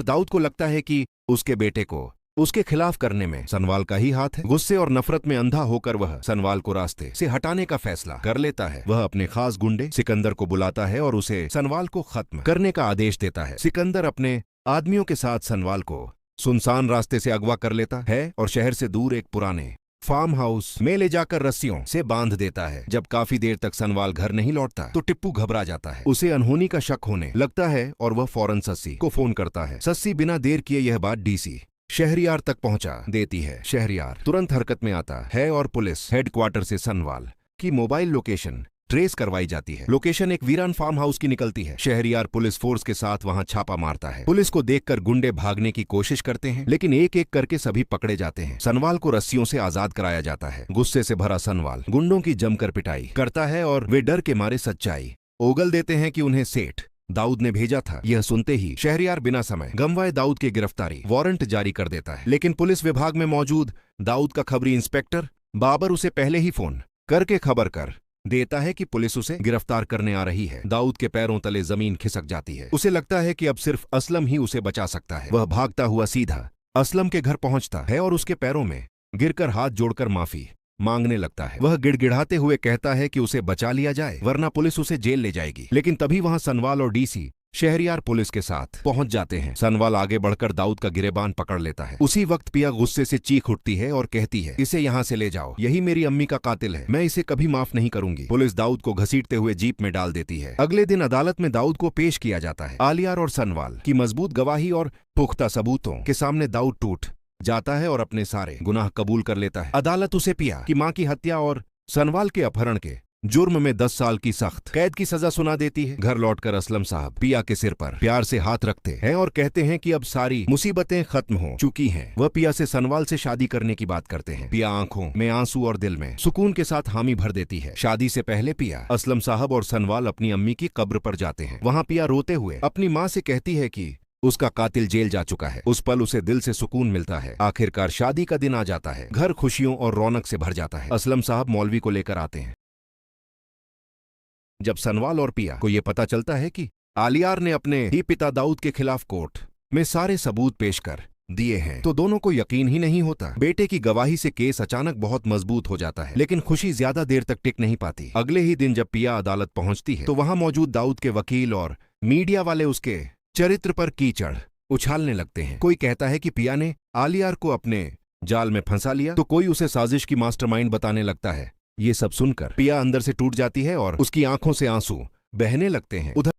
दाऊद को लगता है कि उसके बेटे को उसके खिलाफ करने में सनवाल का ही हाथ है। गुस्से और नफरत में अंधा होकर वह सनवाल को रास्ते से हटाने का फैसला कर लेता है। वह अपने खास गुंडे सिकंदर को बुलाता है और उसे सनवाल को खत्म करने का आदेश देता है। सिकंदर अपने आदमियों के साथ सनवाल को सुनसान रास्ते से अगवा कर लेता है और शहर से दूर एक पुराने फार्म हाउस में ले जाकर रस्सियों से बांध देता है। जब काफी देर तक सनवाल घर नहीं लौटता तो टिप्पू घबरा जाता है। उसे अनहोनी का शक होने लगता है और वह फौरन सस्सी को फोन करता है। सस्सी बिना देर किए यह बात डीसी शहरयार तक पहुंचा देती है। शहरयार तुरंत हरकत में आता है और पुलिस हेडक्वार्टर से सनवाल की मोबाइल लोकेशन ट्रेस करवाई जाती है। लोकेशन एक वीरान फार्म हाउस की निकलती है। शहरयार पुलिस फोर्स के साथ वहां छापा मारता है। पुलिस को देखकर गुंडे भागने की कोशिश करते हैं, लेकिन एक एक करके सभी पकड़े जाते हैं। सनवाल को रस्सियों से आजाद कराया जाता है। गुस्से से भरा सनवाल गुंडों की जमकर पिटाई करता है और वे डर के मारे सच्चाई ओगल देते हैं कि उन्हें सेठ दाऊद ने भेजा था। यह सुनते ही शहरयार बिना समय गंवाए दाऊद की गिरफ्तारी वारंट जारी कर देता है। लेकिन पुलिस विभाग में मौजूद दाऊद का खबरी इंस्पेक्टर बाबर उसे पहले ही फोन करके खबर कर देता है कि पुलिस उसे गिरफ्तार करने आ रही है। दाऊद के पैरों तले जमीन खिसक जाती है। उसे लगता है कि अब सिर्फ असलम ही उसे बचा सकता है। वह भागता हुआ सीधा असलम के घर पहुंचता है और उसके पैरों में गिरकर हाथ जोड़कर माफी मांगने लगता है। वह गिड़गिड़ाते हुए कहता है कि उसे बचा लिया जाए वरना पुलिस उसे जेल ले जाएगी। लेकिन तभी वहां सनवाल और डीसी शहरयार पुलिस के साथ पहुंच जाते हैं। सनवाल आगे बढ़कर दाऊद का गिरेबान पकड़ लेता है। उसी वक्त पिया गुस्से से चीख उठती है और कहती है, इसे यहाँ से ले जाओ, यही मेरी अम्मी का कातिल है, मैं इसे कभी माफ नहीं करूंगी। पुलिस दाऊद को घसीटते हुए जीप में डाल देती है। अगले दिन अदालत में दाऊद को पेश किया जाता है। आलियार और सनवाल की मजबूत गवाही और पुख्ता सबूतों के सामने दाऊद टूट जाता है और अपने सारे गुनाह कबूल कर लेता है। अदालत उसे पिया की मां की हत्या और सनवाल के अपहरण के जुर्म में 10 साल की सख्त कैद की सजा सुना देती है। घर लौटकर असलम साहब पिया के सिर पर प्यार से हाथ रखते हैं और कहते हैं कि अब सारी मुसीबतें खत्म हो चुकी हैं। वह पिया से सनवाल से शादी करने की बात करते हैं। पिया आंखों में आंसू और दिल में सुकून के साथ हामी भर देती है। शादी से पहले पिया, असलम साहब और सनवाल अपनी अम्मी की कब्र पर जाते हैं। वहाँ पिया रोते हुए अपनी माँ से कहती है कि उसका कातिल जेल जा चुका है। उस पल उसे दिल से सुकून मिलता है। आखिरकार शादी का दिन आ जाता है। घर खुशियों और रौनक से भर जाता है। असलम साहब मौलवी को लेकर आते हैं। जब सनवाल और पिया को यह पता चलता है कि आलियार ने अपने ही पिता दाऊद के खिलाफ कोर्ट में सारे सबूत पेश कर दिए हैं तो दोनों को यकीन ही नहीं होता। बेटे की गवाही से केस अचानक बहुत मजबूत हो जाता है। लेकिन खुशी ज्यादा देर तक टिक नहीं पाती। अगले ही दिन जब पिया अदालत पहुंचती है तो वहां मौजूद दाऊद के वकील और मीडिया वाले उसके चरित्र पर कीचड़ उछालने लगते हैं। कोई कहता है कि पिया ने आलियार को अपने जाल में फंसा लिया तो कोई उसे साजिश की मास्टरमाइंड बताने लगता है। ये सब सुनकर पिया अंदर से टूट जाती है और उसकी आंखों से आंसू बहने लगते हैं। उधर